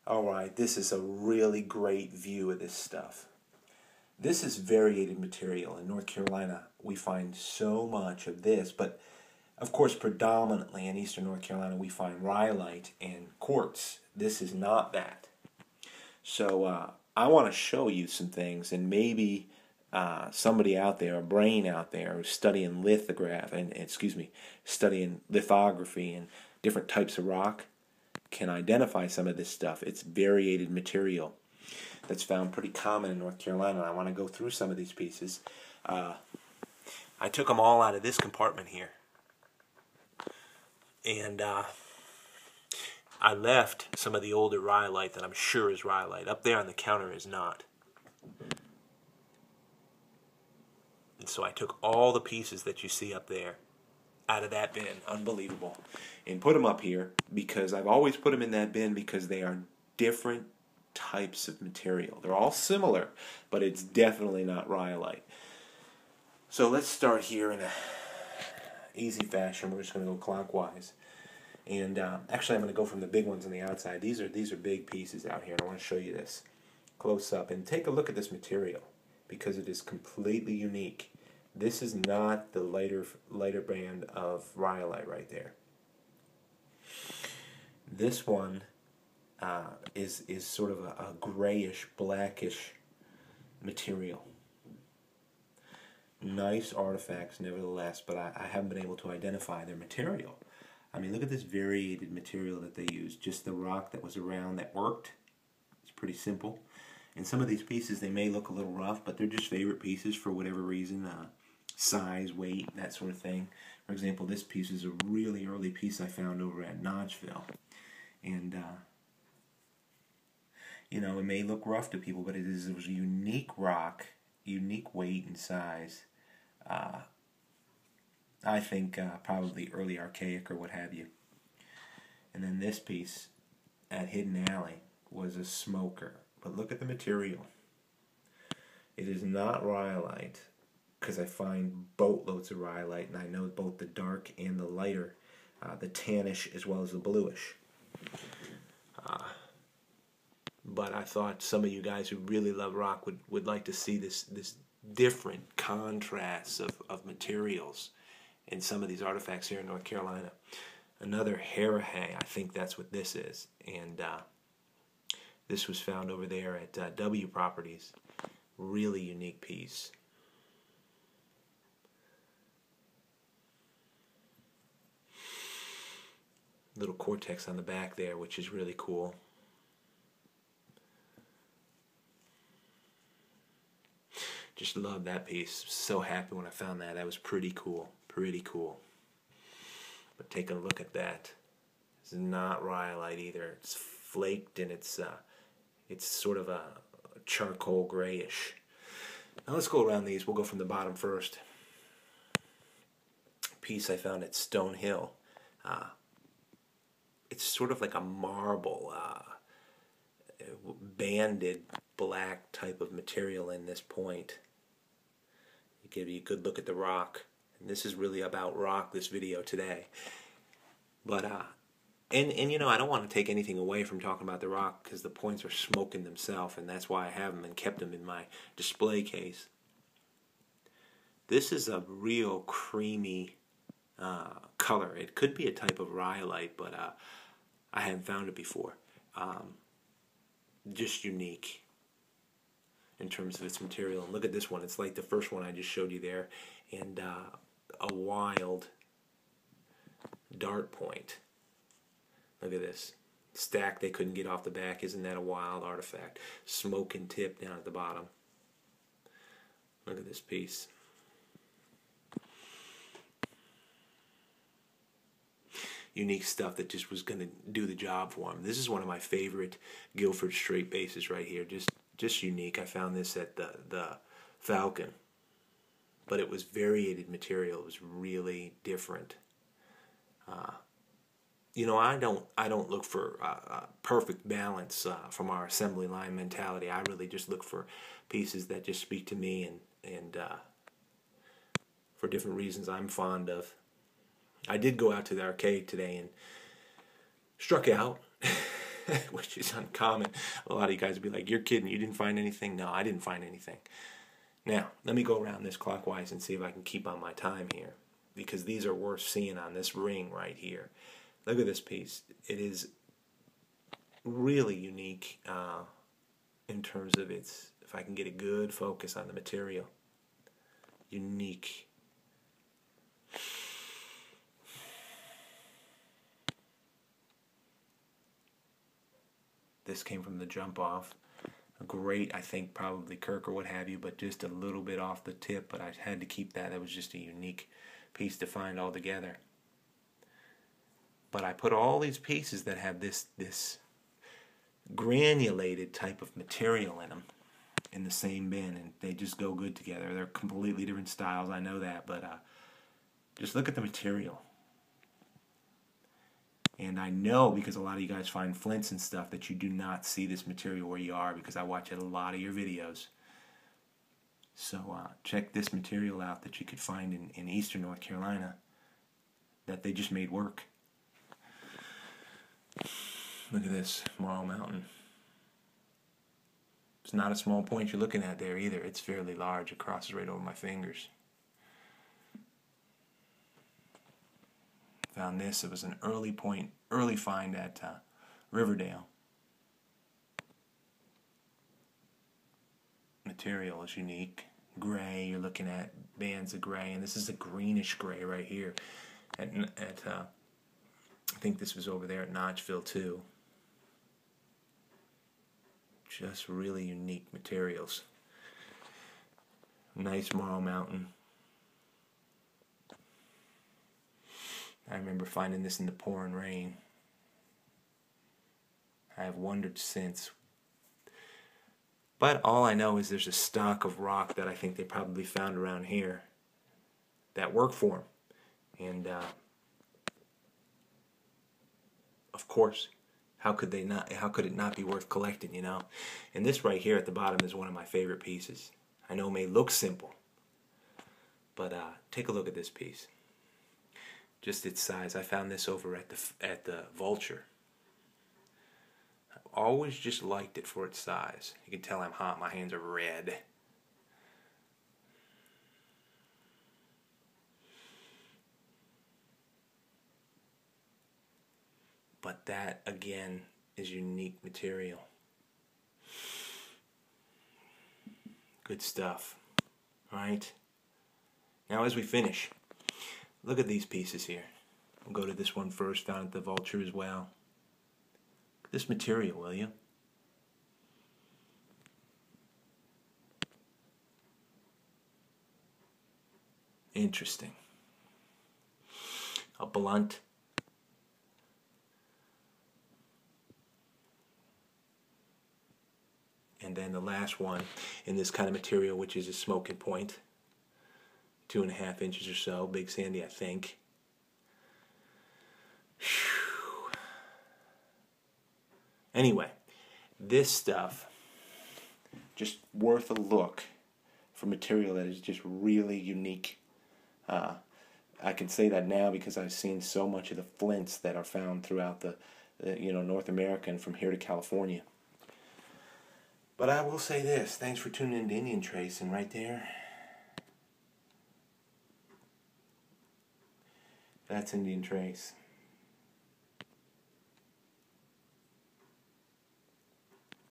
Alright, this is a really great view of this stuff. This is variated material. In North Carolina, we find so much of this, but of course, predominantly in eastern North Carolina, we find rhyolite and quartz. This is not that. So I want to show you some things, and maybe somebody out there, a brain out there, who's studying studying lithography and different types of rock, can identify some of this stuff. It's variated material that's found pretty common in North Carolina. I want to go through some of these pieces. I took them all out of this compartment here. And I left some of the older rhyolite that I'm sure is rhyolite. Up there on the counter is not. And so I took all the pieces that you see up there out of that bin, unbelievable, and put them up here because I've always put them in that bin because they are different types of material. They're all similar, but it's definitely not rhyolite. So let's start here in a easy fashion. We're just going to go clockwise. And actually I'm going to go from the big ones on the outside. These are big pieces out here, and I want to show you this close up. And take a look at this material because it is completely unique. This is not the lighter band of rhyolite right there. This one is sort of a grayish, blackish material. Nice artifacts nevertheless, but I haven't been able to identify their material. I mean, look at this variated material that they used. Just the rock that was around that worked. It's pretty simple. And some of these pieces, they may look a little rough, but they're just favorite pieces for whatever reason. Size, weight, that sort of thing. For example, this piece is a really early piece I found over at Notchville. And, you know, it may look rough to people, but it was a unique rock, unique weight and size. I think probably early archaic or what have you. And then this piece at Hidden Alley was a smoker. But look at the material. It is not rhyolite, because I find boatloads of rhyolite, and I know both the dark and the lighter, the tannish as well as the bluish. But I thought some of you guys who really love rock would like to see this different contrasts of materials in some of these artifacts here in North Carolina. Another Harahay, I think that's what this is. And this was found over there at W Properties. Really unique piece. Little cortex on the back there, which is really cool. Just love that piece. So happy when I found that. That was pretty cool. Pretty cool. But take a look at that. It's not rhyolite either. It's flaked and it's sort of a charcoal grayish. Now let's go around these. We'll go from the bottom first. Piece I found at Stone Hill. It's sort of like a marble, banded black type of material in this point. It gives you a good look at the rock. And this is really about rock, this video today. But, and you know, I don't want to take anything away from talking about the rock because the points are smoking themselves, and that's why I have them and kept them in my display case. This is a real creamy color. It could be a type of rhyolite, but I hadn't found it before. Just unique in terms of its material. And look at this one. It's like the first one I just showed you there. And a wild dart point. Look at this. Stack they couldn't get off the back. Isn't that a wild artifact? Smoking tip down at the bottom. Look at this piece. Unique stuff that just was going to do the job for him. This is one of my favorite Guilford straight bases right here. Just unique. I found this at the Falcon. But it was variated material. It was really different. You know, I don't look for perfect balance from our assembly line mentality. I really just look for pieces that just speak to me and for different reasons I'm fond of. I did go out to the arcade today and struck out. which is uncommon. A lot of you guys would be like, you're kidding, you didn't find anything? No, I didn't find anything. Now, let me go around this clockwise and see if I can keep on my time here, because these are worth seeing on this ring right here. Look at this piece. It is really unique in terms of its, if I can get a good focus on the material. Unique. This came from the jump off. Great, I think probably Kirk or what have you, but just a little bit off the tip, but I had to keep that. That was just a unique piece to find all together. But I put all these pieces that have this granulated type of material in them in the same bin, and they just go good together. They're completely different styles, I know that, but just look at the material. And I know, because a lot of you guys find flints and stuff, that you do not see this material where you are, because I watch a lot of your videos. So check this material out that you could find in eastern North Carolina that they just made work. Look at this, Morrow Mountain. It's not a small point you're looking at there either. It's fairly large. It crosses right over my fingers. Found this. It was an early find at Riverdale. Material is unique. Gray, you're looking at bands of gray, and this is a greenish gray right here. I think this was over there at Notchville too. Just really unique materials. Nice Morrow Mountain. I remember finding this in the pouring rain. I have wondered since. But all I know is there's a stock of rock that I think they probably found around here that worked for them. And of course, how could it not be worth collecting, you know? And this right here at the bottom is one of my favorite pieces. I know it may look simple, but take a look at this piece. Just its size. I found this over at the Vulture. I've always just liked it for its size. You can tell I'm hot. My hands are red. But that, again, is unique material. Good stuff. Alright? Now as we finish, look at these pieces here. We'll go to this one first, found at the Vulture as well. Look at this material, will you? Interesting. A blunt. And then the last one in this kind of material, which is a smoking point. 2.5 inches or so. Big Sandy, I think. Whew. Anyway, this stuff, just worth a look for material that is just really unique. I can say that now because I've seen so much of the flints that are found throughout the North America and from here to California. But I will say this, thanks for tuning in to Indian Trace, and right there, that's Indian Trace.